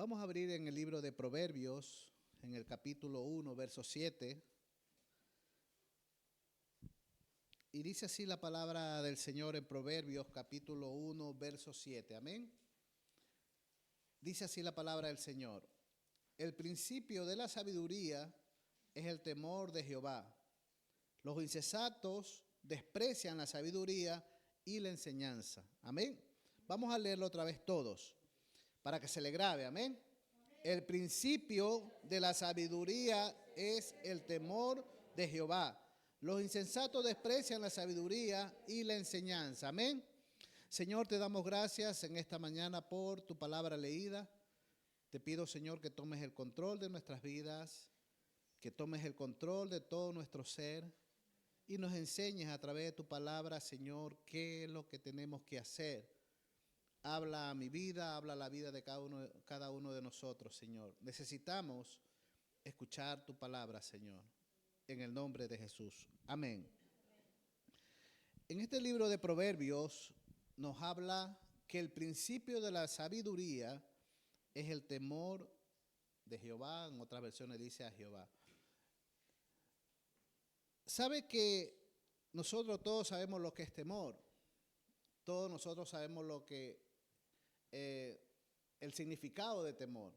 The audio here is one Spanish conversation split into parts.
Vamos a abrir en el libro de Proverbios, en el capítulo 1, verso 7. Y dice así la palabra del Señor en Proverbios, capítulo 1, verso 7. Amén. Dice así la palabra del Señor. El principio de la sabiduría es el temor de Jehová. Los insensatos desprecian la sabiduría y la enseñanza. Amén. Vamos a leerlo otra vez todos, para que se le grabe. Amén. El principio de la sabiduría es el temor de Jehová. Los insensatos desprecian la sabiduría y la enseñanza. Amén. Señor, te damos gracias en esta mañana por tu palabra leída. Te pido, Señor, que tomes el control de nuestras vidas, que tomes el control de todo nuestro ser y nos enseñes a través de tu palabra, Señor, qué es lo que tenemos que hacer. Habla a mi vida, habla a la vida de cada uno de nosotros, Señor. Necesitamos escuchar tu palabra, Señor, en el nombre de Jesús. Amén. En este libro de Proverbios nos habla que el principio de la sabiduría es el temor de Jehová. En otras versiones dice a Jehová. ¿Sabe que nosotros todos sabemos lo que es temor? Todos nosotros sabemos lo que el significado de temor.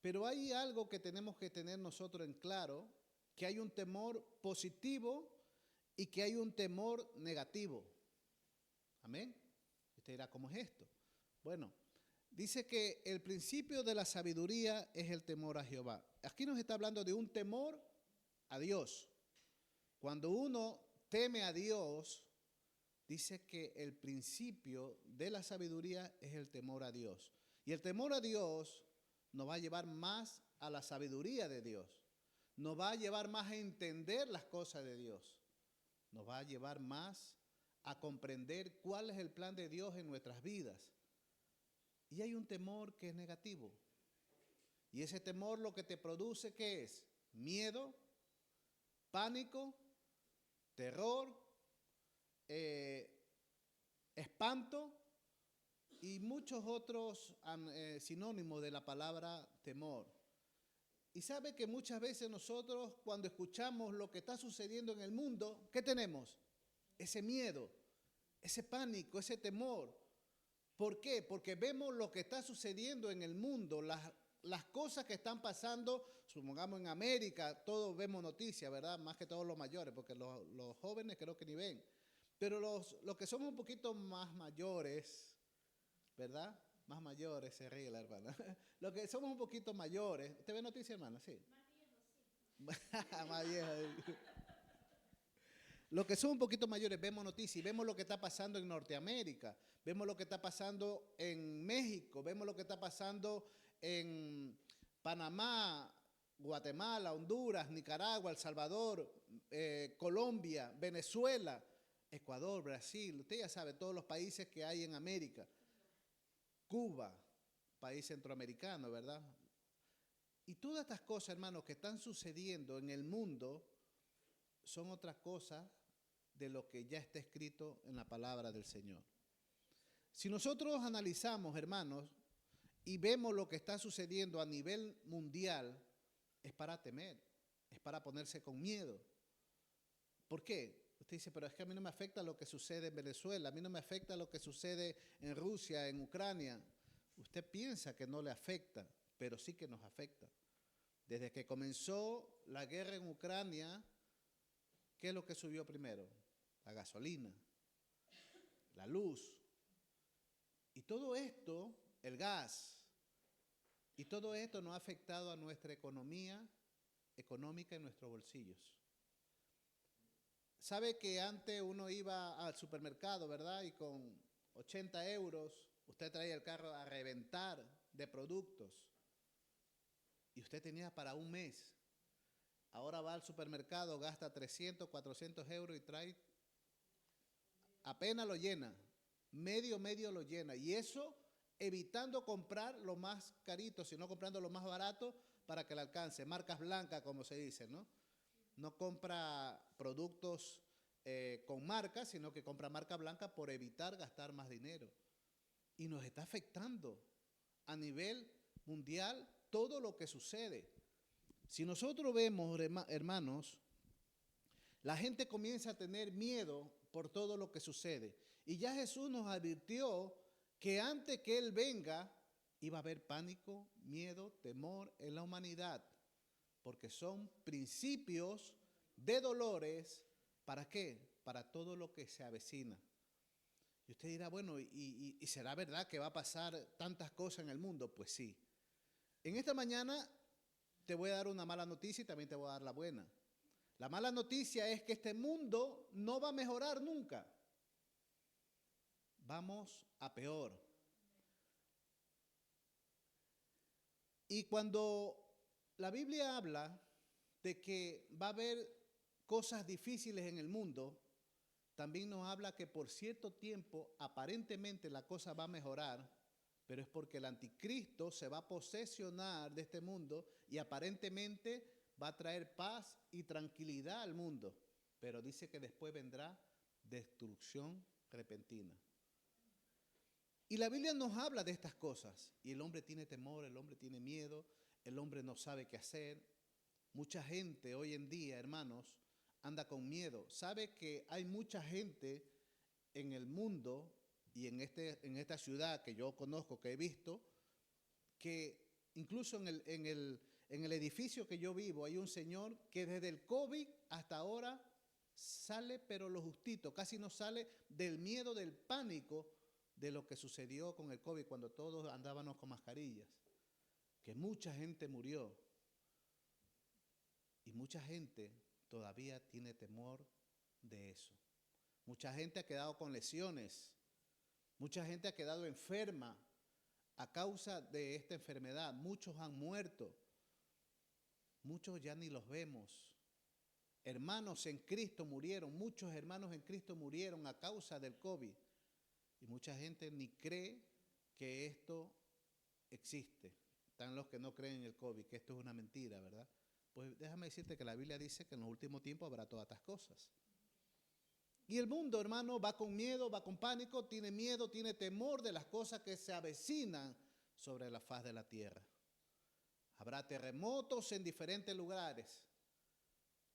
Pero hay algo que tenemos que tener nosotros en claro, que hay un temor positivo y que hay un temor negativo. Amén. Usted dirá, ¿cómo es esto? Bueno, dice que el principio de la sabiduría es el temor a Jehová. Aquí nos está hablando de un temor a Dios. Cuando uno teme a Dios, dice que el principio de la sabiduría es el temor a Dios. Y el temor a Dios nos va a llevar más a la sabiduría de Dios. Nos va a llevar más a entender las cosas de Dios. Nos va a llevar más a comprender cuál es el plan de Dios en nuestras vidas. Y hay un temor que es negativo. Y ese temor lo que te produce, ¿qué es? Miedo, pánico, terror, espanto y muchos otros sinónimos de la palabra temor. Y sabe que muchas veces nosotros cuando escuchamos lo que está sucediendo en el mundo, ¿qué tenemos? Ese miedo, ese pánico, ese temor. ¿Por qué? Porque vemos lo que está sucediendo en el mundo, las cosas que están pasando, supongamos en América, todos vemos noticias, ¿verdad? Más que todos los mayores, porque los jóvenes creo que ni ven. Pero los que somos un poquito más mayores, ¿verdad? Más mayores, se ríe la hermana. Los que somos un poquito mayores, ¿usted ve noticias, hermana? Sí. Más viejo. Los que son un poquito mayores vemos noticias y vemos lo que está pasando en Norteamérica, vemos lo que está pasando en México, vemos lo que está pasando en Panamá, Guatemala, Honduras, Nicaragua, El Salvador, Colombia, Venezuela, Ecuador, Brasil, usted ya sabe, todos los países que hay en América, Cuba, país centroamericano, ¿verdad? Y todas estas cosas, hermanos, que están sucediendo en el mundo, son otras cosas de lo que ya está escrito en la palabra del Señor. Si nosotros analizamos, hermanos, y vemos lo que está sucediendo a nivel mundial, es para temer, es para ponerse con miedo. ¿Por qué? Usted dice, pero es que a mí no me afecta lo que sucede en Venezuela, a mí no me afecta lo que sucede en Rusia, en Ucrania. Usted piensa que no le afecta, pero sí que nos afecta. Desde que comenzó la guerra en Ucrania, ¿qué es lo que subió primero? La gasolina, la luz. Y todo esto, el gas, y todo esto nos ha afectado a nuestra economía económica en nuestros bolsillos. ¿Sabe que antes uno iba al supermercado, verdad? Y con 80 euros usted traía el carro a reventar de productos. Y usted tenía para un mes. Ahora va al supermercado, gasta 300, 400 euros y trae, apenas lo llena, medio lo llena. Y eso evitando comprar lo más carito, sino comprando lo más barato para que le alcance. Marcas blancas, como se dice, ¿no? No compra productos con marca, sino que compra marca blanca por evitar gastar más dinero. Y nos está afectando a nivel mundial todo lo que sucede. Si nosotros vemos, hermanos, la gente comienza a tener miedo por todo lo que sucede. Y ya Jesús nos advirtió que antes que Él venga, iba a haber pánico, miedo, temor en la humanidad, porque son principios de dolores. ¿Para qué? Para todo lo que se avecina. Y usted dirá, bueno, ¿y será verdad que va a pasar tantas cosas en el mundo? Pues sí. En esta mañana te voy a dar una mala noticia y también te voy a dar la buena. La mala noticia es que este mundo no va a mejorar nunca. Vamos a peor. Y cuando la Biblia habla de que va a haber cosas difíciles en el mundo, también nos habla que por cierto tiempo aparentemente la cosa va a mejorar, pero es porque el anticristo se va a posesionar de este mundo y aparentemente va a traer paz y tranquilidad al mundo, pero dice que después vendrá destrucción repentina. Y la Biblia nos habla de estas cosas, y el hombre tiene temor, el hombre tiene miedo, el hombre no sabe qué hacer. Mucha gente hoy en día, hermanos, anda con miedo. Sabe que hay mucha gente en el mundo y en esta ciudad que yo conozco, que he visto, que incluso en el edificio que yo vivo hay un señor que desde el COVID hasta ahora sale pero lo justito, casi no sale del miedo, del pánico de lo que sucedió con el COVID cuando todos andábamos con mascarillas, que mucha gente murió y mucha gente todavía tiene temor de eso. Mucha gente ha quedado con lesiones, mucha gente ha quedado enferma a causa de esta enfermedad, muchos han muerto, muchos ya ni los vemos. Hermanos en Cristo murieron, muchos hermanos en Cristo murieron a causa del COVID. Y mucha gente ni cree que esto existe. Están los que no creen en el COVID, que esto es una mentira, ¿verdad? Pues déjame decirte que la Biblia dice que en los últimos tiempos habrá todas estas cosas. Y el mundo, hermano, va con miedo, va con pánico, tiene miedo, tiene temor de las cosas que se avecinan sobre la faz de la tierra. Habrá terremotos en diferentes lugares.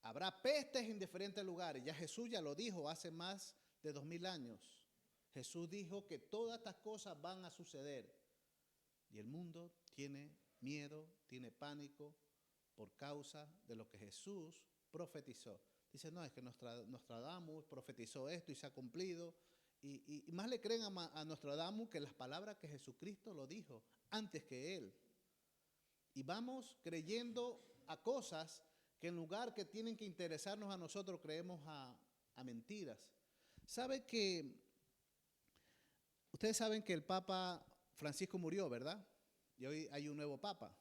Habrá pestes en diferentes lugares. Ya Jesús ya lo dijo hace más de 2000 años. Jesús dijo que todas estas cosas van a suceder. Y el mundo tiene miedo, tiene pánico por causa de lo que Jesús profetizó. Dice, no, es que Nostradamus profetizó esto y se ha cumplido. Y más le creen a Nostradamus que las palabras que Jesucristo lo dijo antes que él. Y vamos creyendo a cosas que en lugar que tienen que interesarnos a nosotros, creemos a mentiras. Ustedes saben que el Papa Francisco murió, ¿verdad? Y hoy hay un nuevo Papa.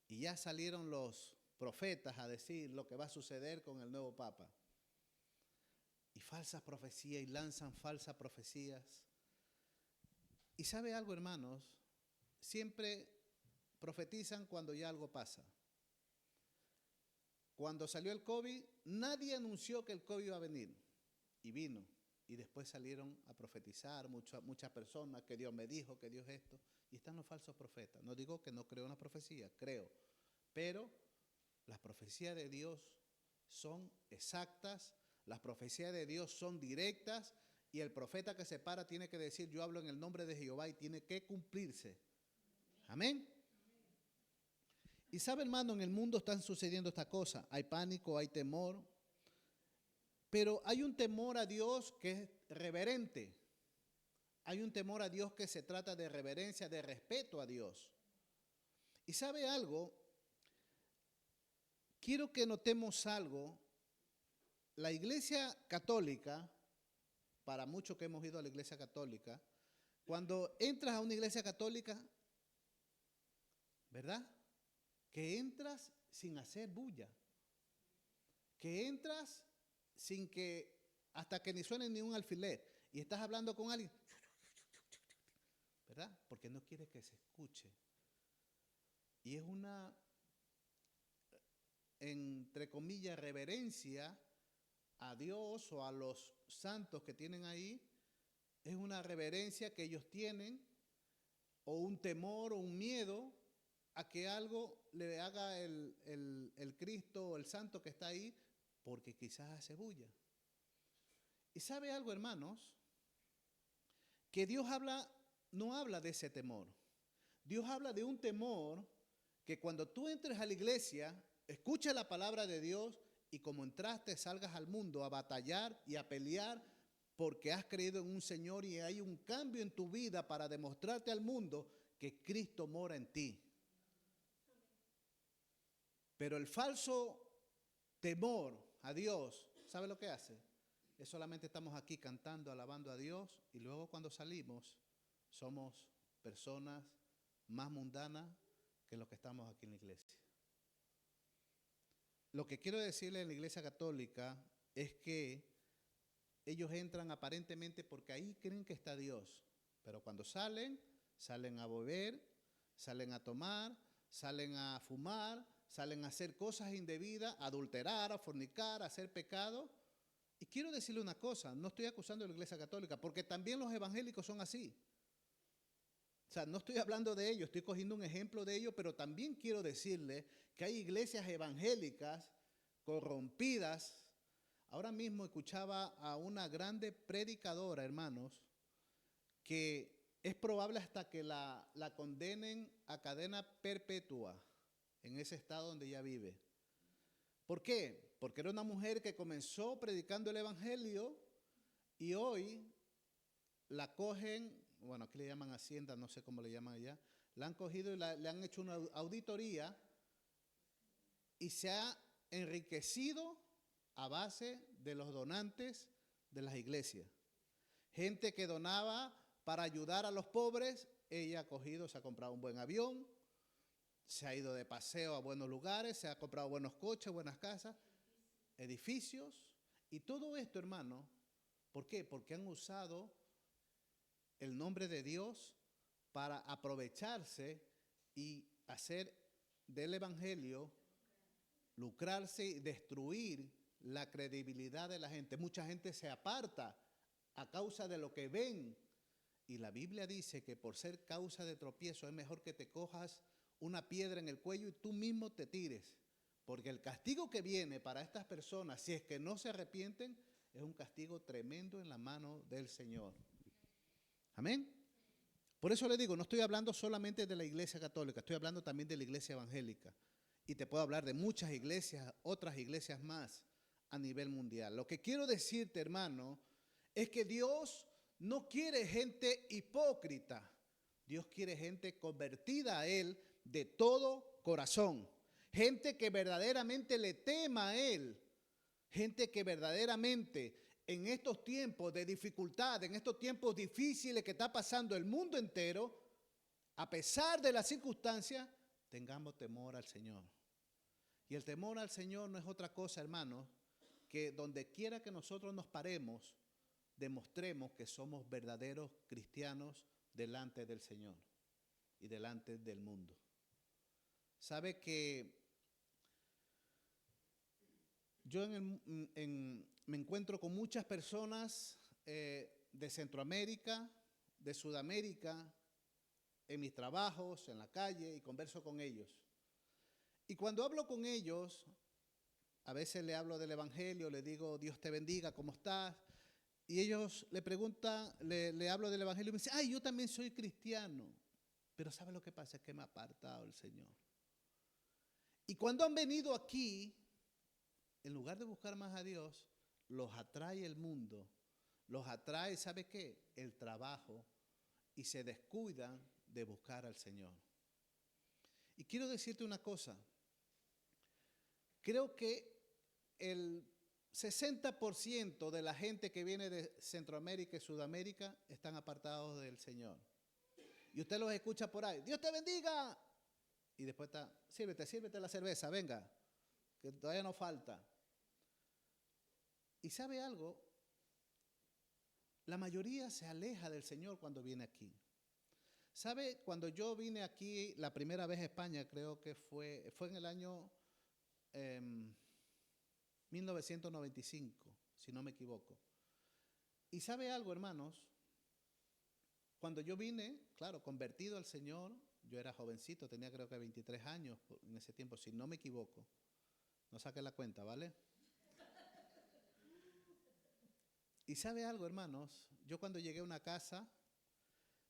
Y ya salieron los profetas a decir lo que va a suceder con el nuevo Papa. Y falsas profecías, y lanzan falsas profecías. Y ¿sabe algo, hermanos? Siempre profetizan cuando ya algo pasa. Cuando salió el COVID, nadie anunció que el COVID iba a venir. Y vino. Y después salieron a profetizar muchas personas, que Dios me dijo, que Dios esto. Y están los falsos profetas. No digo que no creo en la profecía, creo. Pero las profecías de Dios son exactas, las profecías de Dios son directas, y el profeta que se para tiene que decir, yo hablo en el nombre de Jehová, y tiene que cumplirse. Amén. Y sabe, hermano, en el mundo están sucediendo estas cosas. Hay pánico, hay temor. Pero hay un temor a Dios que es reverente. Hay un temor a Dios que se trata de reverencia, de respeto a Dios. Y sabe algo, quiero que notemos algo. La Iglesia Católica, para muchos que hemos ido a la Iglesia Católica, cuando entras a una Iglesia Católica, ¿verdad? Que entras sin hacer bulla. Que entras sin que, hasta que ni suene ni un alfiler, y estás hablando con alguien, ¿verdad? Porque no quieres que se escuche. Y es una, entre comillas, reverencia a Dios o a los santos que tienen ahí. Es una reverencia que ellos tienen o un temor o un miedo a que algo le haga el Cristo o el santo que está ahí, porque quizás hace bulla. Y sabe algo, hermanos, que Dios no habla de ese temor. Dios habla de un temor que cuando tú entres a la iglesia, escuches la palabra de Dios y como entraste salgas al mundo a batallar y a pelear porque has creído en un Señor y hay un cambio en tu vida para demostrarte al mundo que Cristo mora en ti. Pero el falso temor a Dios, ¿sabe lo que hace? Es solamente estamos aquí cantando, alabando a Dios y luego cuando salimos somos personas más mundanas que los que estamos aquí en la iglesia. Lo que quiero decirle en la iglesia católica es que ellos entran aparentemente porque ahí creen que está Dios, pero cuando salen, salen a beber, salen a tomar, salen a fumar, salen a hacer cosas indebidas, a adulterar, a fornicar, a hacer pecado. Y quiero decirle una cosa, no estoy acusando a la iglesia católica, porque también los evangélicos son así. O sea, no estoy hablando de ellos, estoy cogiendo un ejemplo de ellos, pero también quiero decirle que hay iglesias evangélicas corrompidas. Ahora mismo escuchaba a una grande predicadora, hermanos, que es probable hasta que la condenen a cadena perpetua en ese estado donde ella vive. ¿Por qué? Porque era una mujer que comenzó predicando el evangelio y hoy la cogen, bueno, aquí le llaman hacienda, no sé cómo le llaman allá, la han cogido y le han hecho una auditoría y se ha enriquecido a base de los donantes de las iglesias. Gente que donaba para ayudar a los pobres, ella ha cogido, se ha comprado un buen avión, se ha ido de paseo a buenos lugares, se ha comprado buenos coches, buenas casas, edificios, y todo esto, hermano, ¿por qué? Porque han usado el nombre de Dios para aprovecharse y hacer del evangelio, lucrarse y destruir la credibilidad de la gente. Mucha gente se aparta a causa de lo que ven. Y la Biblia dice que por ser causa de tropiezo es mejor que te cojas una piedra en el cuello y tú mismo te tires. Porque el castigo que viene para estas personas, si es que no se arrepienten, es un castigo tremendo en la mano del Señor. Amén. Por eso le digo, no estoy hablando solamente de la iglesia católica, estoy hablando también de la iglesia evangélica. Y te puedo hablar de muchas iglesias, otras iglesias más a nivel mundial. Lo que quiero decirte, hermano, es que Dios no quiere gente hipócrita. Dios quiere gente convertida a Él de todo corazón. Gente que verdaderamente le tema a Él. Gente que verdaderamente en estos tiempos de dificultad, en estos tiempos difíciles que está pasando el mundo entero, a pesar de las circunstancias, tengamos temor al Señor. Y el temor al Señor no es otra cosa, hermanos, que donde quiera que nosotros nos paremos, demostremos que somos verdaderos cristianos delante del Señor y delante del mundo. Sabe que yo me encuentro con muchas personas de Centroamérica, de Sudamérica, en mis trabajos, en la calle, y converso con ellos. Y cuando hablo con ellos, a veces le hablo del evangelio, le digo, Dios te bendiga, ¿cómo estás? Y ellos le preguntan, le hablo del evangelio y me dicen, ay, yo también soy cristiano. Pero ¿sabe lo que pasa? Es que me ha apartado el Señor. Y cuando han venido aquí, en lugar de buscar más a Dios, los atrae el mundo, los atrae, ¿sabe qué? El trabajo, y se descuidan de buscar al Señor. Y quiero decirte una cosa, creo que el 60% de la gente que viene de Centroamérica y Sudamérica están apartados del Señor. Y usted los escucha por ahí, Dios te bendiga. Y después está, sírvete la cerveza, venga, que todavía no falta. ¿Y sabe algo? La mayoría se aleja del Señor cuando viene aquí. ¿Sabe? Cuando yo vine aquí la primera vez a España, creo que fue en el año 1995, si no me equivoco. ¿Y sabe algo, hermanos? cuando yo vine, claro, convertido al Señor, yo era jovencito, tenía creo que 23 años en ese tiempo, si no me equivoco. No saqué la cuenta, ¿vale? Y sabe algo, hermanos, yo cuando llegué a una casa,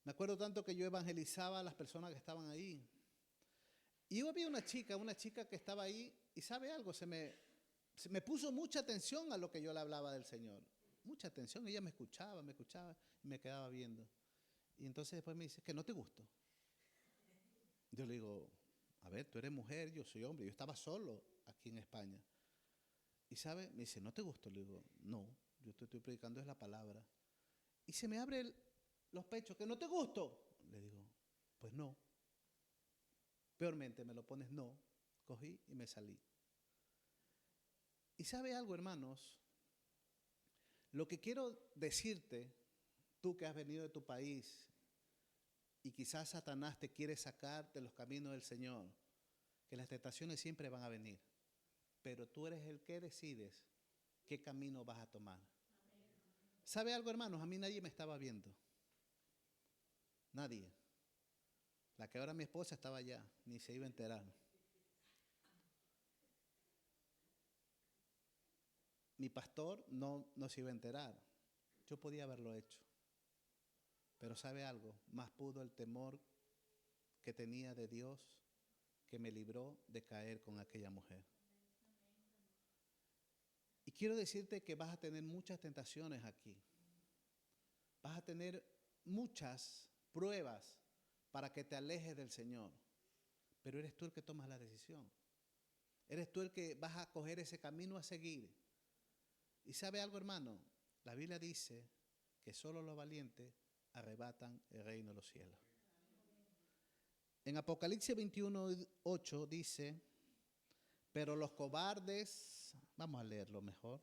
me acuerdo tanto que yo evangelizaba a las personas que estaban ahí. Y yo había una chica que estaba ahí, y sabe algo, se me puso mucha atención a lo que yo le hablaba del Señor. Mucha atención, ella me escuchaba y me quedaba viendo. Y entonces después me dice, ¿que no te gustó? Yo le digo, a ver, tú eres mujer, yo soy hombre, yo estaba solo aquí en España. Y sabe, me dice, ¿no te gustó? Le digo, no, yo te estoy predicando es la palabra. Y se me abren los pechos, ¿que no te gustó? Le digo, pues no. Peormente me lo pones no. Cogí y me salí. Y sabe algo, hermanos, lo que quiero decirte, tú que has venido de tu país y quizás Satanás te quiere sacar de los caminos del Señor, que las tentaciones siempre van a venir, pero tú eres el que decides qué camino vas a tomar. ¿Sabe algo, hermanos? A mí nadie me estaba viendo. Nadie. La que ahora mi esposa estaba allá, ni se iba a enterar. Mi pastor no se iba a enterar. Yo podía haberlo hecho. Pero ¿sabe algo? Más pudo el temor que tenía de Dios que me libró de caer con aquella mujer. Y quiero decirte que vas a tener muchas tentaciones aquí. Vas a tener muchas pruebas para que te alejes del Señor. Pero eres tú el que tomas la decisión. Eres tú el que vas a coger ese camino a seguir. ¿Y sabe algo, hermano? La Biblia dice que solo los valientes arrebatan el reino de los cielos. En Apocalipsis 21:8 dice, pero los cobardes, vamos a leerlo mejor.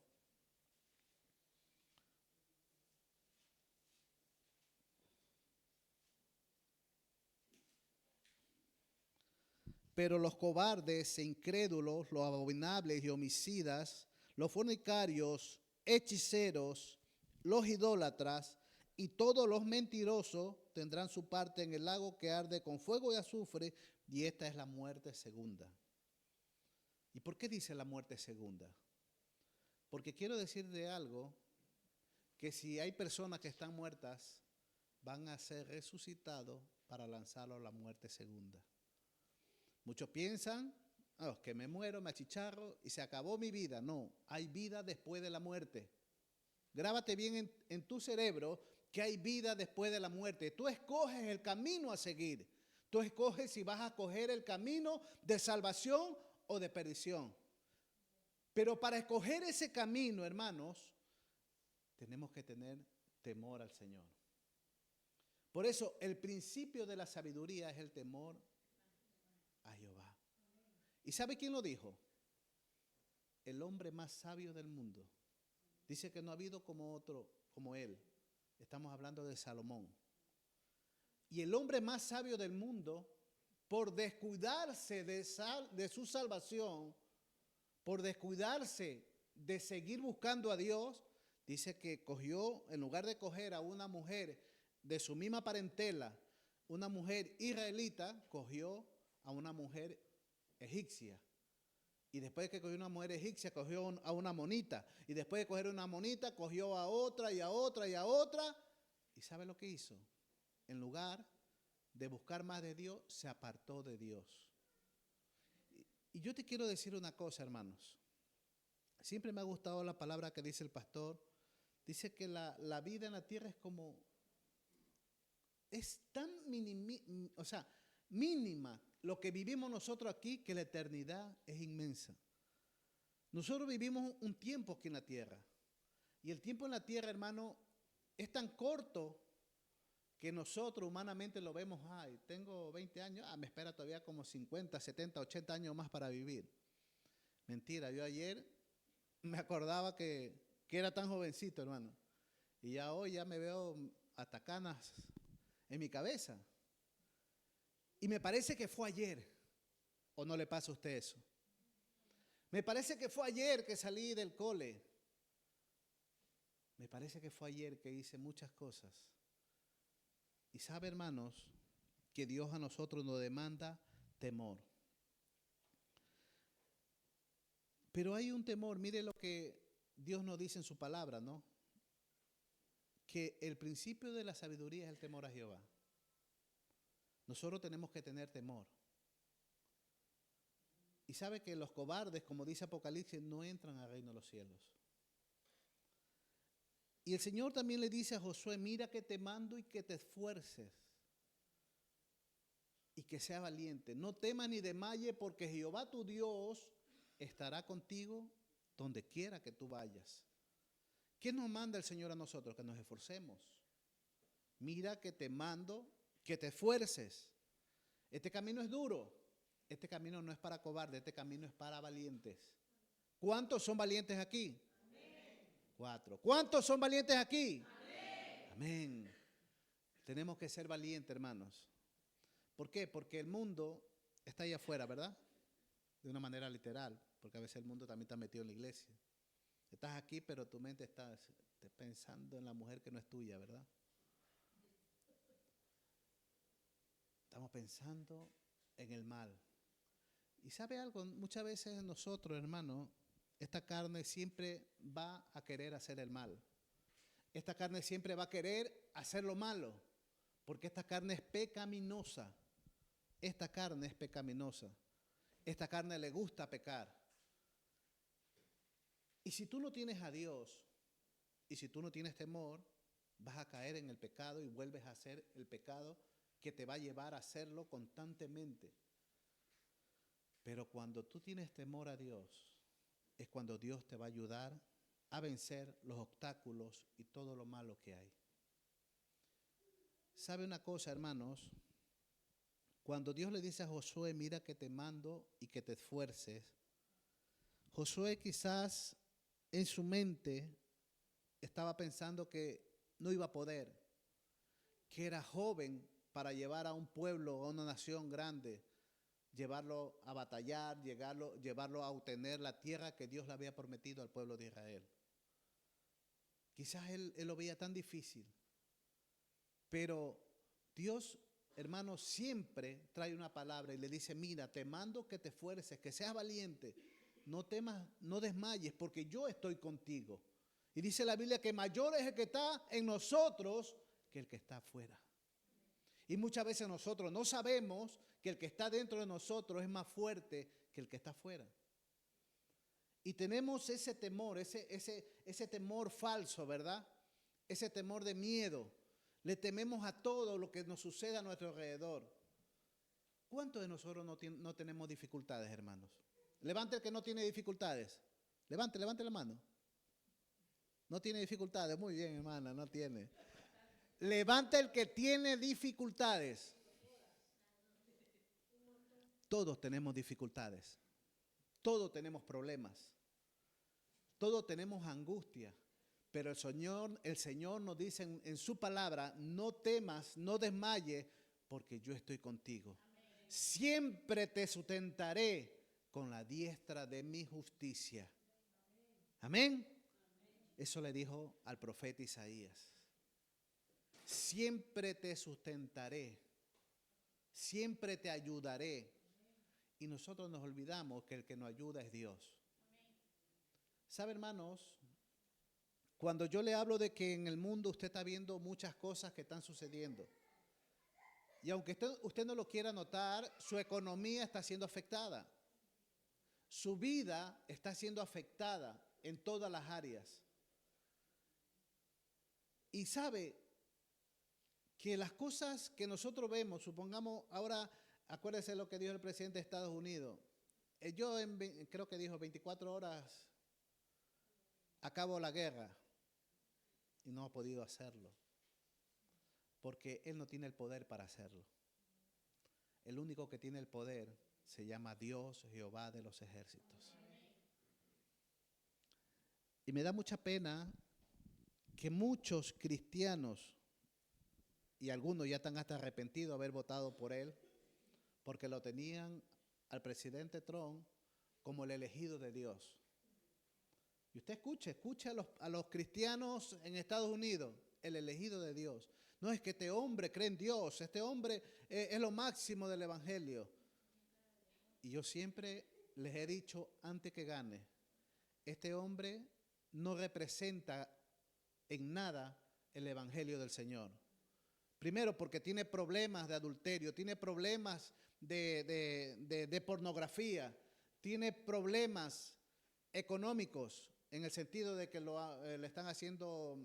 Pero los cobardes e incrédulos, los abominables y homicidas, los fornicarios, hechiceros, los idólatras y todos los mentirosos tendrán su parte en el lago que arde con fuego y azufre, y esta es la muerte segunda. ¿Y por qué dice la muerte segunda? Porque quiero decirte algo, que si hay personas que están muertas, van a ser resucitados para lanzarlos a la muerte segunda. Muchos piensan, oh, que me muero, me achicharro y se acabó mi vida. No, hay vida después de la muerte. Grábate bien en tu cerebro que hay vida después de la muerte. Tú escoges el camino a seguir. Tú escoges si vas a coger el camino de salvación o de perdición. Pero para escoger ese camino, hermanos, tenemos que tener temor al Señor. Por eso, el principio de la sabiduría es el temor a Jehová. ¿Y sabe quién lo dijo? El hombre más sabio del mundo. Dice que no ha habido como otro, como él. Estamos hablando de Salomón. Y el hombre más sabio del mundo, por descuidarse de su salvación, por descuidarse de seguir buscando a Dios, dice que cogió, en lugar de coger a una mujer de su misma parentela, una mujer israelita, cogió a una mujer egipcia. Y después que cogió una mujer egipcia, cogió a una monita. Y después de coger una monita, cogió a otra y a otra y a otra. ¿Y sabe lo que hizo? En lugar de buscar más de Dios, se apartó de Dios. Y yo te quiero decir una cosa, hermanos. Siempre me ha gustado la palabra que dice el pastor. Dice que la vida en la tierra es como, es tan mínima lo que vivimos nosotros aquí, que la eternidad es inmensa. Nosotros vivimos un tiempo aquí en la tierra. Y el tiempo en la tierra, hermano, es tan corto que nosotros humanamente lo vemos, ay, tengo 20 años, me espera todavía como 50, 70, 80 años más para vivir. Mentira, yo ayer me acordaba que era tan jovencito, hermano. Y ya hoy ya me veo hasta canas en mi cabeza. Y me parece que fue ayer, ¿o no le pasa a usted eso? Me parece que fue ayer que salí del cole. Me parece que fue ayer que hice muchas cosas. Y sabe, hermanos, que Dios a nosotros nos demanda temor. Pero hay un temor, mire lo que Dios nos dice en su palabra, ¿no? Que el principio de la sabiduría es el temor a Jehová. Nosotros tenemos que tener temor. Y sabe que los cobardes, como dice Apocalipsis, no entran al reino de los cielos. Y el Señor también le dice a Josué, mira que te mando y que te esfuerces y que sea valiente. No temas ni desmayes porque Jehová tu Dios estará contigo donde quiera que tú vayas. ¿Qué nos manda el Señor a nosotros? Que nos esforcemos. Mira que te mando que te esfuerces. Este camino es duro. Este camino no es para cobardes, este camino es para valientes. ¿Cuántos son valientes aquí? Amén. 4. ¿Cuántos son valientes aquí? Amén. Amén. Tenemos que ser valientes, hermanos. ¿Por qué? Porque el mundo está allá afuera, ¿verdad? De una manera literal, porque a veces el mundo también está metido en la iglesia. Estás aquí, pero tu mente está pensando en la mujer que no es tuya, ¿verdad? Estamos pensando en el mal. Y ¿sabe algo? Muchas veces nosotros, hermanos, esta carne siempre va a querer hacer el mal. Esta carne siempre va a querer hacer lo malo, porque esta carne es pecaminosa. Esta carne es pecaminosa. Esta carne le gusta pecar. Y si tú no tienes a Dios, y si tú no tienes temor, vas a caer en el pecado y vuelves a hacer el pecado que te va a llevar a hacerlo constantemente. Pero cuando tú tienes temor a Dios, es cuando Dios te va a ayudar a vencer los obstáculos y todo lo malo que hay. ¿Sabe una cosa, hermanos? Cuando Dios le dice a Josué, mira que te mando y que te esfuerces, Josué quizás en su mente estaba pensando que no iba a poder, que era joven para llevar a un pueblo, a una nación grande, llevarlo a batallar, llevarlo a obtener la tierra que Dios le había prometido al pueblo de Israel. Quizás él lo veía tan difícil, pero Dios, hermano, siempre trae una palabra y le dice, mira, te mando que te esfuerces, que seas valiente, no temas, no desmayes, porque yo estoy contigo. Y dice la Biblia que mayor es el que está en nosotros que el que está afuera. Y muchas veces nosotros no sabemos que el que está dentro de nosotros es más fuerte que el que está afuera. Y tenemos ese temor, ese temor falso, ¿verdad? Ese temor de miedo. Le tememos a todo lo que nos suceda a nuestro alrededor. ¿Cuántos de nosotros no tenemos dificultades, hermanos? Levante el que no tiene dificultades. Levante la mano. No tiene dificultades. Muy bien, hermana, no tiene. Levante el que tiene dificultades. Todos tenemos dificultades. Todos tenemos problemas. Todos tenemos angustia. Pero el Señor nos dice en su palabra, no temas, no desmayes, porque yo estoy contigo. Amén. Siempre te sustentaré con la diestra de mi justicia. Amén. Amén. Eso le dijo al profeta Isaías. Siempre te sustentaré, siempre te ayudaré. Y nosotros nos olvidamos que el que nos ayuda es Dios. ¿Sabe, hermanos? Cuando yo le hablo de que en el mundo usted está viendo muchas cosas que están sucediendo, y aunque usted no lo quiera notar, su economía está siendo afectada. Su vida está siendo afectada en todas las áreas. Y sabe que las cosas que nosotros vemos, supongamos ahora, acuérdese lo que dijo el presidente de Estados Unidos. Creo que dijo 24 horas acabo la guerra. Y no ha podido hacerlo. Porque él no tiene el poder para hacerlo. El único que tiene el poder se llama Dios, Jehová de los ejércitos. Y me da mucha pena que muchos cristianos, y algunos ya están hasta arrepentidos de haber votado por él, porque lo tenían al presidente Trump como el elegido de Dios. Y usted escuche a los cristianos en Estados Unidos, el elegido de Dios. No, es que este hombre cree en Dios, este hombre es lo máximo del evangelio. Y yo siempre les he dicho antes que gane, este hombre no representa en nada el evangelio del Señor. Primero porque tiene problemas de adulterio, tiene problemas de pornografía, tiene problemas económicos en el sentido de que le están haciendo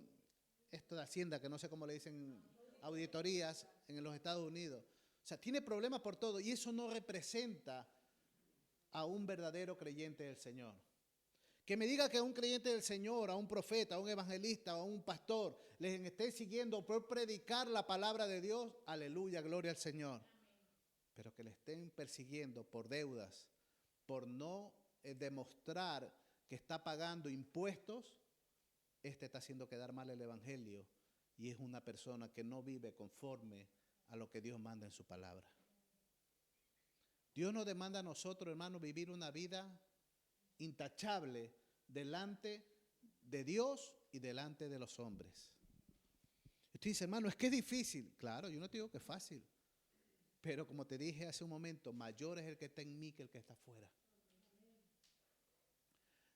esto de Hacienda, que no sé cómo le dicen, auditorías en los Estados Unidos. O sea, tiene problemas por todo y eso no representa a un verdadero creyente del Señor. Que me diga que a un creyente del Señor, a un profeta, a un evangelista, a un pastor, les esté siguiendo por predicar la palabra de Dios, aleluya, gloria al Señor. Pero que le estén persiguiendo por deudas, por no demostrar que está pagando impuestos, está haciendo quedar mal el evangelio y es una persona que no vive conforme a lo que Dios manda en su palabra. Dios nos demanda a nosotros, hermanos, vivir una vida intachable delante de Dios y delante de los hombres. Usted dice, hermano, es que es difícil. Claro, yo no te digo que es fácil. Pero como te dije hace un momento, mayor es el que está en mí que el que está afuera.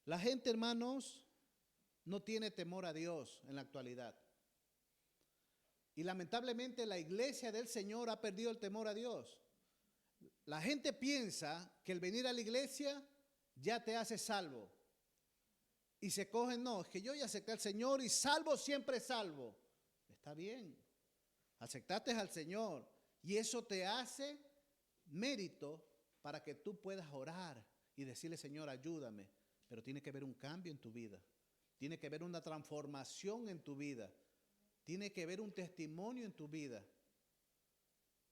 La gente, hermanos, no tiene temor a Dios en la actualidad. Y lamentablemente la iglesia del Señor ha perdido el temor a Dios. La gente piensa que el venir a la iglesia ya te hace salvo. Y se cogen, no, es que yo ya acepté al Señor y salvo siempre salvo. Está bien, aceptaste al Señor y eso te hace mérito para que tú puedas orar y decirle, Señor, ayúdame. Pero tiene que haber un cambio en tu vida. Tiene que haber una transformación en tu vida. Tiene que haber un testimonio en tu vida.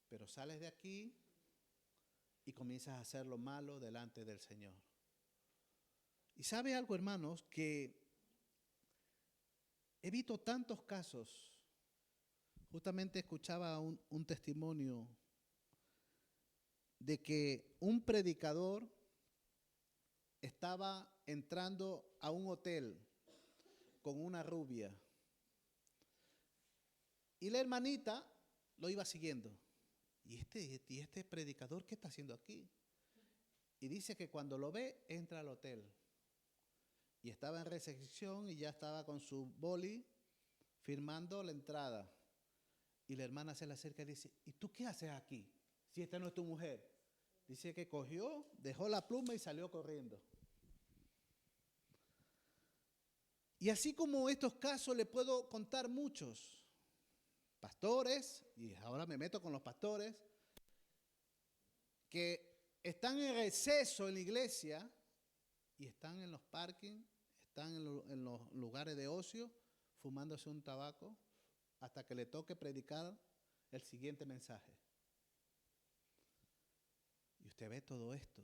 Pero sales de aquí y comienzas a hacer lo malo delante del Señor. Y sabe algo, hermanos, que he visto tantos casos. Justamente escuchaba un testimonio de que un predicador estaba entrando a un hotel con una rubia y la hermanita lo iba siguiendo. ¿Y este predicador qué está haciendo aquí? Y dice que cuando lo ve, entra al hotel. Y estaba en recepción y ya estaba con su boli firmando la entrada. Y la hermana se le acerca y dice, ¿y tú qué haces aquí? Si esta no es tu mujer. Dice que cogió, dejó la pluma y salió corriendo. Y así como estos casos le puedo contar muchos. Pastores, y ahora me meto con los pastores, que están en receso en la iglesia y están en los parkings, están en los lugares de ocio, fumándose un tabaco, hasta que le toque predicar el siguiente mensaje. Y usted ve todo esto.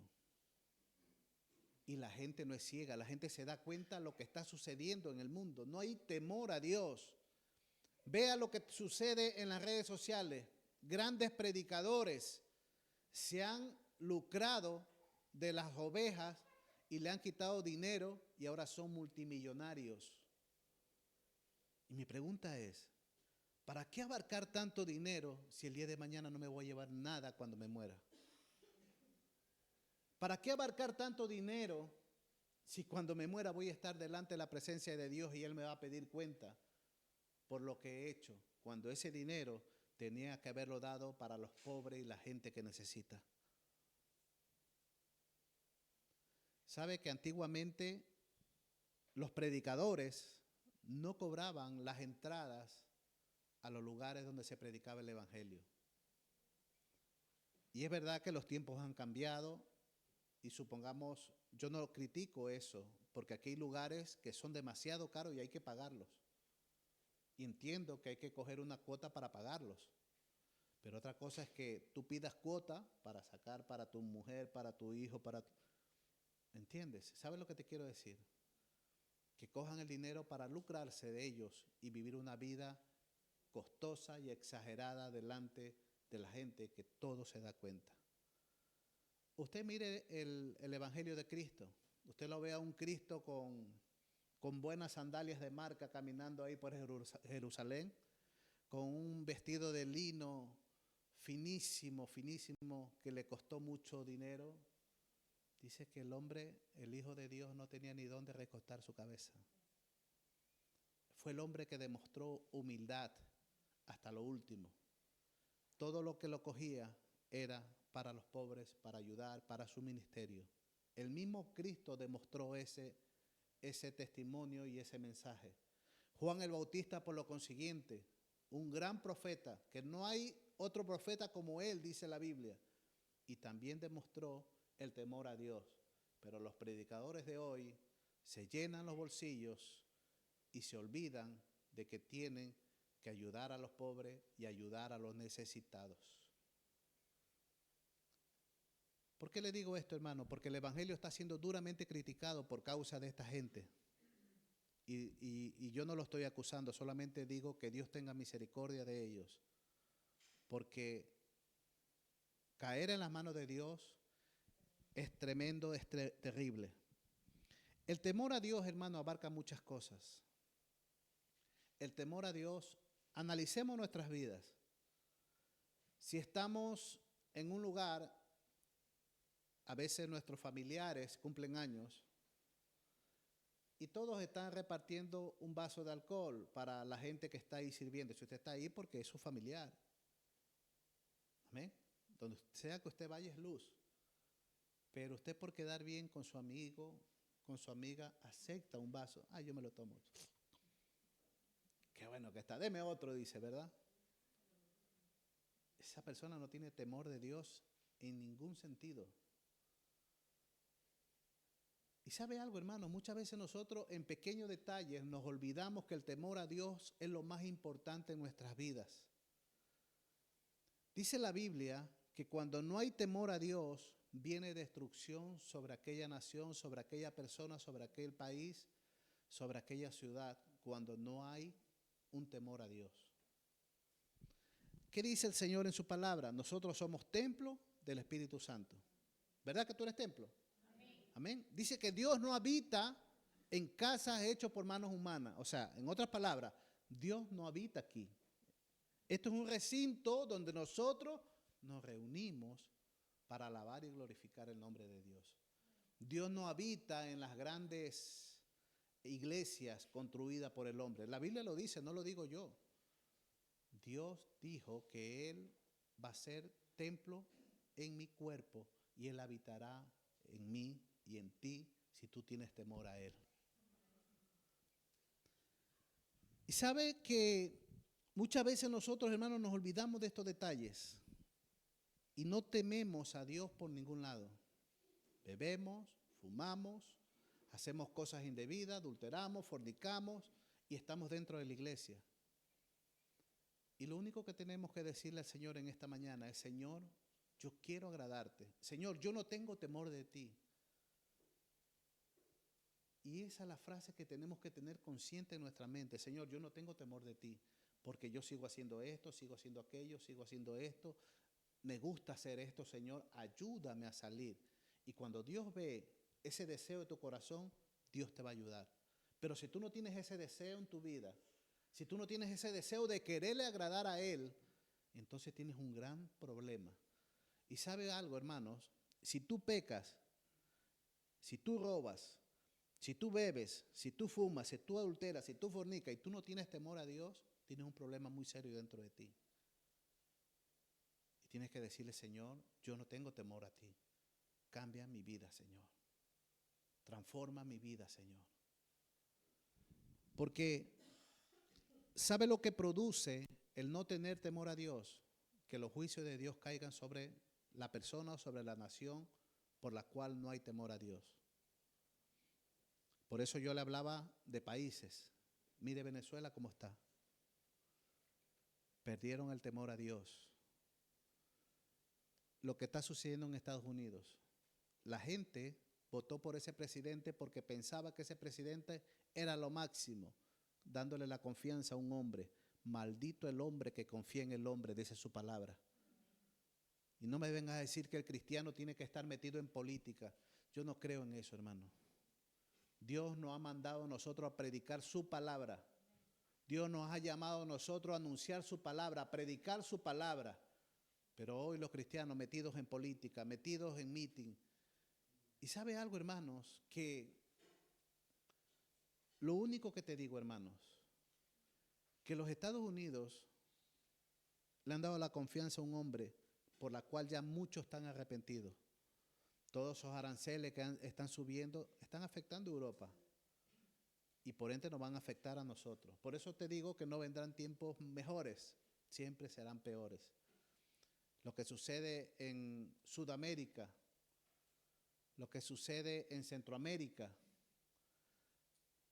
Y la gente no es ciega, la gente se da cuenta de lo que está sucediendo en el mundo. No hay temor a Dios. Vea lo que sucede en las redes sociales. Grandes predicadores se han lucrado de las ovejas y le han quitado dinero y ahora son multimillonarios. Y mi pregunta es, ¿para qué abarcar tanto dinero si el día de mañana no me voy a llevar nada cuando me muera? ¿Para qué abarcar tanto dinero si cuando me muera voy a estar delante de la presencia de Dios y Él me va a pedir cuenta por lo que he hecho, cuando ese dinero tenía que haberlo dado para los pobres y la gente que necesita? ¿Sabe que antiguamente los predicadores no cobraban las entradas a los lugares donde se predicaba el evangelio? Y es verdad que los tiempos han cambiado y supongamos, yo no critico eso, porque aquí hay lugares que son demasiado caros y hay que pagarlos. Y entiendo que hay que coger una cuota para pagarlos. Pero otra cosa es que tú pidas cuota para sacar para tu mujer, para tu hijo, ¿entiendes? ¿Sabes lo que te quiero decir? Que cojan el dinero para lucrarse de ellos y vivir una vida costosa y exagerada delante de la gente que todo se da cuenta. Usted mire el Evangelio de Cristo. Usted lo ve a un Cristo con buenas sandalias de marca caminando ahí por Jerusalén, con un vestido de lino finísimo, finísimo, que le costó mucho dinero. Dice que el hombre, el Hijo de Dios, no tenía ni dónde recostar su cabeza. Fue el hombre que demostró humildad hasta lo último. Todo lo que lo cogía era para los pobres, para ayudar, para su ministerio. El mismo Cristo demostró ese testimonio y ese mensaje. Juan el Bautista, por lo consiguiente, un gran profeta, que no hay otro profeta como él, dice la Biblia, y también demostró el temor a Dios. Pero los predicadores de hoy se llenan los bolsillos y se olvidan de que tienen que ayudar a los pobres y ayudar a los necesitados. ¿Por qué le digo esto, hermano? Porque el Evangelio está siendo duramente criticado por causa de esta gente. Y yo no lo estoy acusando, solamente digo que Dios tenga misericordia de ellos. Porque caer en las manos de Dios es tremendo, es terrible. El temor a Dios, hermano, abarca muchas cosas. El temor a Dios, analicemos nuestras vidas. Si estamos en un lugar, a veces nuestros familiares cumplen años y todos están repartiendo un vaso de alcohol para la gente que está ahí sirviendo. Si usted está ahí, porque es su familiar. Amén. Donde sea que usted vaya es luz. Pero usted, por quedar bien con su amigo, con su amiga, acepta un vaso. Yo me lo tomo. Qué bueno que está. Deme otro, dice, ¿verdad? Esa persona no tiene temor de Dios en ningún sentido. Y sabe algo, hermano, muchas veces nosotros en pequeños detalles nos olvidamos que el temor a Dios es lo más importante en nuestras vidas. Dice la Biblia que cuando no hay temor a Dios, viene destrucción sobre aquella nación, sobre aquella persona, sobre aquel país, sobre aquella ciudad, cuando no hay un temor a Dios. ¿Qué dice el Señor en su palabra? Nosotros somos templo del Espíritu Santo. ¿Verdad que tú eres templo? Amén. Dice que Dios no habita en casas hechas por manos humanas. O sea, en otras palabras, Dios no habita aquí. Esto es un recinto donde nosotros nos reunimos para alabar y glorificar el nombre de Dios. Dios no habita en las grandes iglesias construidas por el hombre. La Biblia lo dice, no lo digo yo. Dios dijo que Él va a ser templo en mi cuerpo y Él habitará en mí y en ti si tú tienes temor a Él. Y sabe que muchas veces nosotros, hermanos, nos olvidamos de estos detalles y no tememos a Dios por ningún lado. Bebemos, fumamos, hacemos cosas indebidas, adulteramos, fornicamos y estamos dentro de la iglesia. Y lo único que tenemos que decirle al Señor en esta mañana es: Señor, yo quiero agradarte. Señor, yo no tengo temor de ti. Y esa es la frase que tenemos que tener consciente en nuestra mente. Señor, yo no tengo temor de ti, porque yo sigo haciendo esto, sigo haciendo aquello, sigo haciendo esto. Me gusta hacer esto, Señor, ayúdame a salir. Y cuando Dios ve ese deseo de tu corazón, Dios te va a ayudar. Pero si tú no tienes ese deseo en tu vida, si tú no tienes ese deseo de quererle agradar a Él, entonces tienes un gran problema. Y sabe algo, hermanos, si tú pecas, si tú robas, si tú bebes, si tú fumas, si tú adulteras, si tú fornicas y tú no tienes temor a Dios, tienes un problema muy serio dentro de ti. Y tienes que decirle: Señor, yo no tengo temor a ti. Cambia mi vida, Señor. Transforma mi vida, Señor. Porque ¿sabe lo que produce el no tener temor a Dios? Que los juicios de Dios caigan sobre la persona o sobre la nación por la cual no hay temor a Dios. Por eso yo le hablaba de países. Mire Venezuela cómo está. Perdieron el temor a Dios. Lo que está sucediendo en Estados Unidos. La gente votó por ese presidente porque pensaba que ese presidente era lo máximo, dándole la confianza a un hombre. Maldito el hombre que confía en el hombre, dice su palabra. Y no me vengas a decir que el cristiano tiene que estar metido en política. Yo no creo en eso, hermano. Dios nos ha mandado a nosotros a predicar su palabra. Dios nos ha llamado a nosotros a anunciar su palabra, a predicar su palabra. Pero hoy los cristianos metidos en política, metidos en meeting. Y ¿sabe algo, hermanos? Que lo único que te digo, hermanos, que los Estados Unidos le han dado la confianza a un hombre por la cual ya muchos están arrepentidos. Todos esos aranceles que están subiendo están afectando a Europa y por ende nos van a afectar a nosotros. Por eso te digo que no vendrán tiempos mejores, siempre serán peores. Lo que sucede en Sudamérica, lo que sucede en Centroamérica,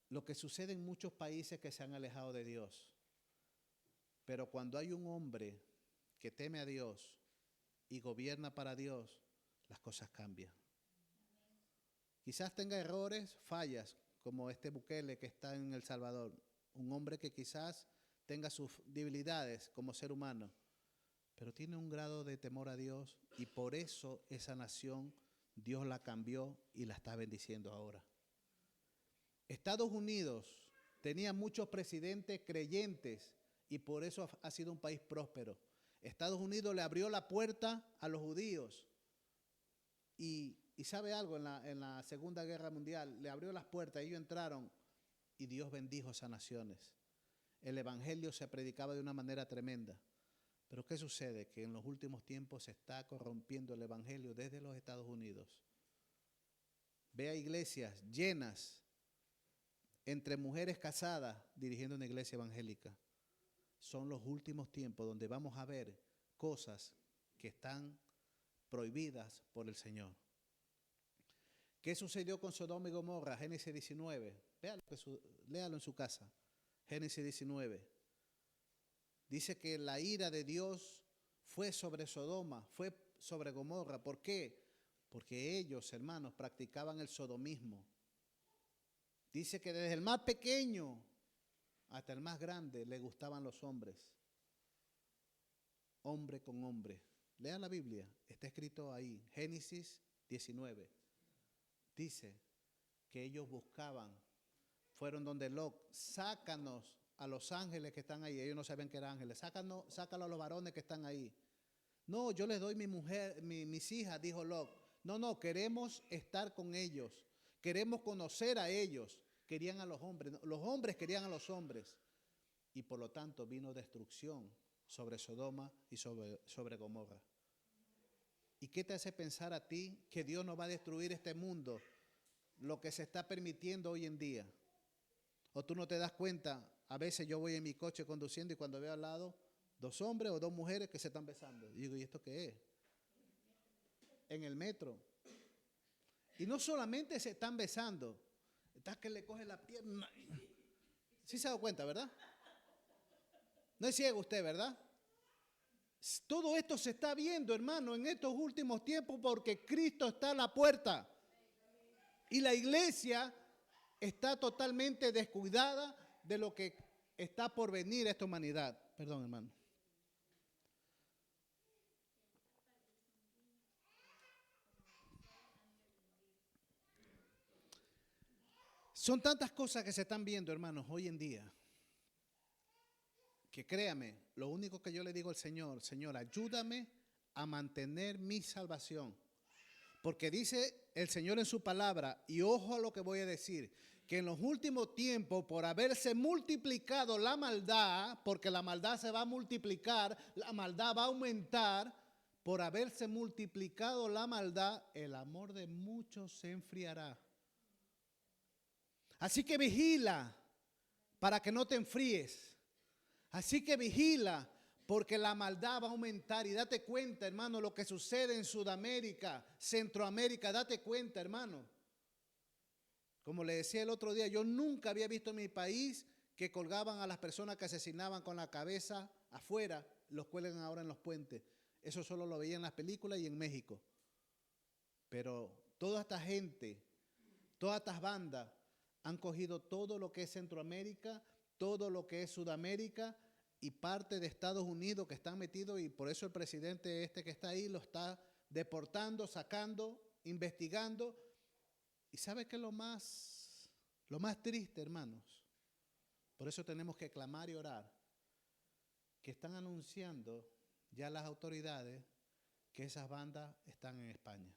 lo que sucede en muchos países que se han alejado de Dios. Pero cuando hay un hombre que teme a Dios y gobierna para Dios, las cosas cambian. Quizás tenga errores, fallas, como este Bukele que está en El Salvador. Un hombre que quizás tenga sus debilidades como ser humano, pero tiene un grado de temor a Dios y por eso esa nación Dios la cambió y la está bendiciendo ahora. Estados Unidos tenía muchos presidentes creyentes y por eso ha sido un país próspero. Estados Unidos le abrió la puerta a los judíos y sabe algo, en la Segunda Guerra Mundial le abrió las puertas, ellos entraron y Dios bendijo esas naciones. El evangelio se predicaba de una manera tremenda. Pero ¿qué sucede? Que en los últimos tiempos se está corrompiendo el evangelio desde los Estados Unidos. Ve a iglesias llenas entre mujeres casadas dirigiendo una iglesia evangélica. Son los últimos tiempos donde vamos a ver cosas que están prohibidas por el Señor. ¿Qué sucedió con Sodoma y Gomorra? Génesis 19. Léalo en su casa. Génesis 19. Dice que la ira de Dios fue sobre Sodoma, fue sobre Gomorra. ¿Por qué? Porque ellos, hermanos, practicaban el sodomismo. Dice que desde el más pequeño hasta el más grande le gustaban los hombres. Hombre con hombre. Lea la Biblia, está escrito ahí, Génesis 19. Dice que ellos buscaban, fueron donde Lot, sácanos a los ángeles que están ahí. Ellos no sabían que eran ángeles. Sácalo a los varones que están ahí. No, yo les doy mi mujer, mis hijas, dijo Lot. No, queremos estar con ellos. Queremos conocer a ellos. Querían a los hombres querían a los hombres. Y por lo tanto vino destrucción sobre Sodoma y sobre Gomorra. ¿Y qué te hace pensar a ti que Dios no va a destruir este mundo? Lo que se está permitiendo hoy en día. ¿O tú no te das cuenta? A veces yo voy en mi coche conduciendo y cuando veo al lado 2 hombres o 2 mujeres que se están besando. Y digo, ¿y esto qué es? En el metro. Y no solamente se están besando, está que le coge la pierna. ¿Sí se ha dado cuenta, verdad? No es ciego usted, ¿verdad? Todo esto se está viendo, hermano, en estos últimos tiempos porque Cristo está a la puerta. Y la iglesia está totalmente descuidada de lo que está por venir a esta humanidad. Perdón, hermano. Son tantas cosas que se están viendo, hermanos, hoy en día, que créame, lo único que yo le digo al Señor, Señor, ayúdame a mantener mi salvación. Porque dice el Señor en su palabra, y ojo a lo que voy a decir, que en los últimos tiempos, por haberse multiplicado la maldad, porque la maldad se va a multiplicar, la maldad va a aumentar, por haberse multiplicado la maldad, el amor de muchos se enfriará. Así que vigila para que no te enfríes. Así que vigila porque la maldad va a aumentar. Y date cuenta, hermano, lo que sucede en Sudamérica, Centroamérica. Date cuenta, hermano. Como le decía el otro día, yo nunca había visto en mi país que colgaban a las personas que asesinaban con la cabeza afuera, los cuelgan ahora en los puentes. Eso solo lo veía en las películas y en México. Pero toda esta gente, todas estas bandas han cogido todo lo que es Centroamérica, todo lo que es Sudamérica y parte de Estados Unidos que están metidos, y por eso el presidente que está ahí lo está deportando, sacando, investigando. ¿Y sabe qué es lo más triste, hermanos? Por eso tenemos que clamar y orar, que están anunciando ya las autoridades que esas bandas están en España.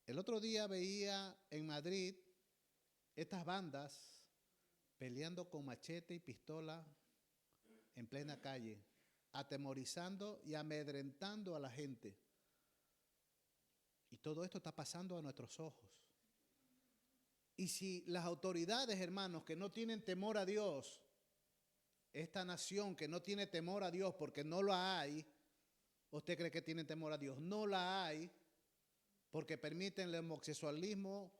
El otro día veía en Madrid estas bandas peleando con machete y pistola en plena calle, atemorizando y amedrentando a la gente. Y todo esto está pasando a nuestros ojos. Y si las autoridades, hermanos, que no tienen temor a Dios, esta nación que no tiene temor a Dios porque no la hay, ¿usted cree que tienen temor a Dios? No la hay, porque permiten el homosexualismo,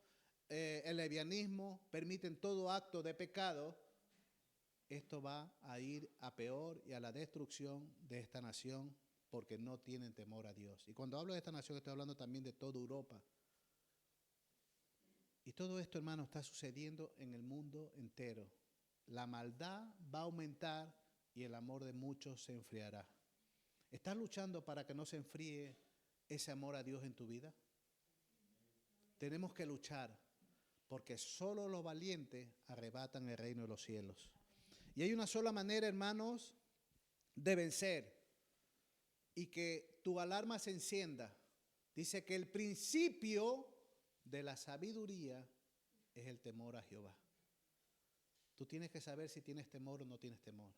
el lesbianismo, permiten todo acto de pecado. Esto va a ir a peor y a la destrucción de esta nación porque no tienen temor a Dios. Y cuando hablo de esta nación estoy hablando también de toda Europa. Y todo esto, hermano, está sucediendo en el mundo entero. La maldad va a aumentar y el amor de muchos se enfriará. ¿Estás luchando para que no se enfríe ese amor a Dios en tu vida? Tenemos que luchar porque solo los valientes arrebatan el reino de los cielos. Y hay una sola manera, hermanos, de vencer y que tu alarma se encienda. Dice que el principio de la sabiduría es el temor a Jehová. Tú tienes que saber si tienes temor o no tienes temor.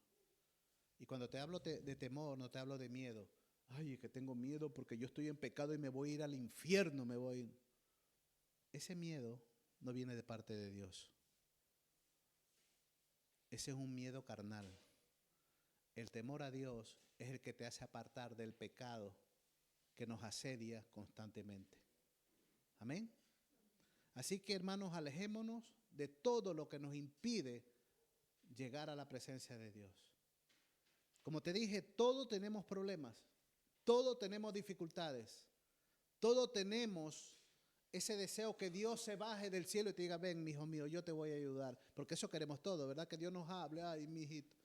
Y cuando te hablo de temor, no te hablo de miedo. Ay, es que tengo miedo porque yo estoy en pecado y me voy a ir al infierno, me voy. Ese miedo no viene de parte de Dios. Ese es un miedo carnal. El temor a Dios es el que te hace apartar del pecado que nos asedia constantemente. Amén. Así que, hermanos, alejémonos de todo lo que nos impide llegar a la presencia de Dios. Como te dije, todos tenemos problemas, todos tenemos dificultades, todos tenemos ese deseo que Dios se baje del cielo y te diga, ven, hijo mío, yo te voy a ayudar. Porque eso queremos todos, ¿verdad? Que Dios nos hable, ay, mi hijito.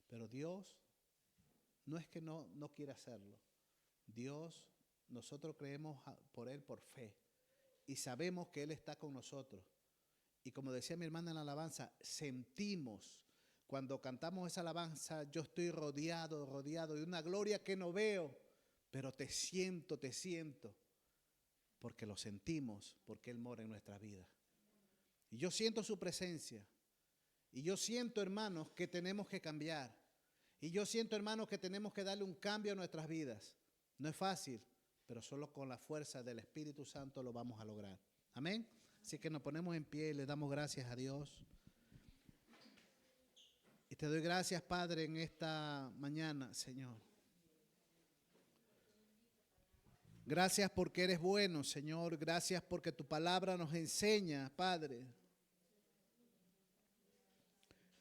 Pero Dios no es que no quiera hacerlo. Dios, nosotros creemos por Él por fe. Y sabemos que Él está con nosotros. Y como decía mi hermana en la alabanza, sentimos, cuando cantamos esa alabanza, yo estoy rodeado de una gloria que no veo, pero te siento, porque lo sentimos, porque Él mora en nuestra vida. Y yo siento su presencia. Y yo siento, hermanos, que tenemos que cambiar. Y yo siento, hermanos, que tenemos que darle un cambio a nuestras vidas. No es fácil, pero solo con la fuerza del Espíritu Santo lo vamos a lograr. Amén. Así que nos ponemos en pie y le damos gracias a Dios. Y te doy gracias, Padre, en esta mañana, Señor. Gracias porque eres bueno, Señor. Gracias porque tu palabra nos enseña, Padre,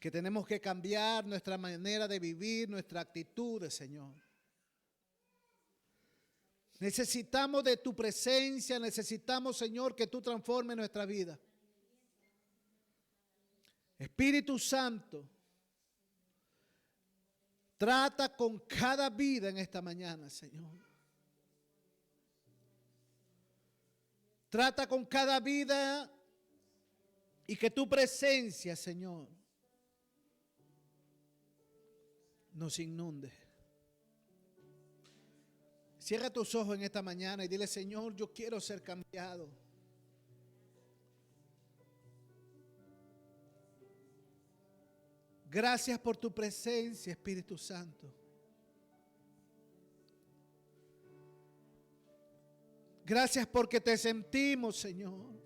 que tenemos que cambiar nuestra manera de vivir, nuestra actitud, Señor. Necesitamos de tu presencia, necesitamos, Señor, que tú transformes nuestra vida. Espíritu Santo, trata con cada vida en esta mañana, Señor. Trata con cada vida y que tu presencia, Señor, nos inunde. Cierra tus ojos en esta mañana y dile, Señor, yo quiero ser cambiado. Gracias por tu presencia, Espíritu Santo. Gracias porque te sentimos, Señor.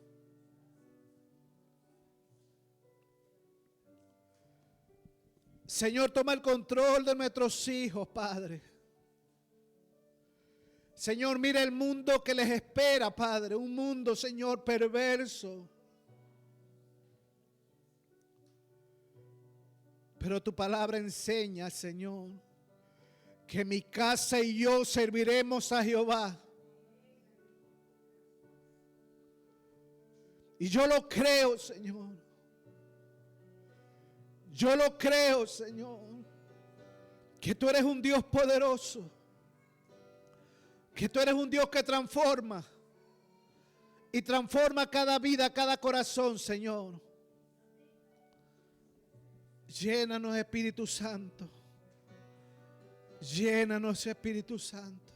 Señor, toma el control de nuestros hijos, Padre. Señor, mira el mundo que les espera, Padre. Un mundo, Señor, perverso. Pero tu palabra enseña, Señor, que mi casa y yo serviremos a Jehová. Y yo lo creo, Señor. Yo lo creo, Señor. Que tú eres un Dios poderoso. Que tú eres un Dios que transforma. Y transforma cada vida, cada corazón, Señor. Llénanos, Espíritu Santo. Llénanos, Espíritu Santo.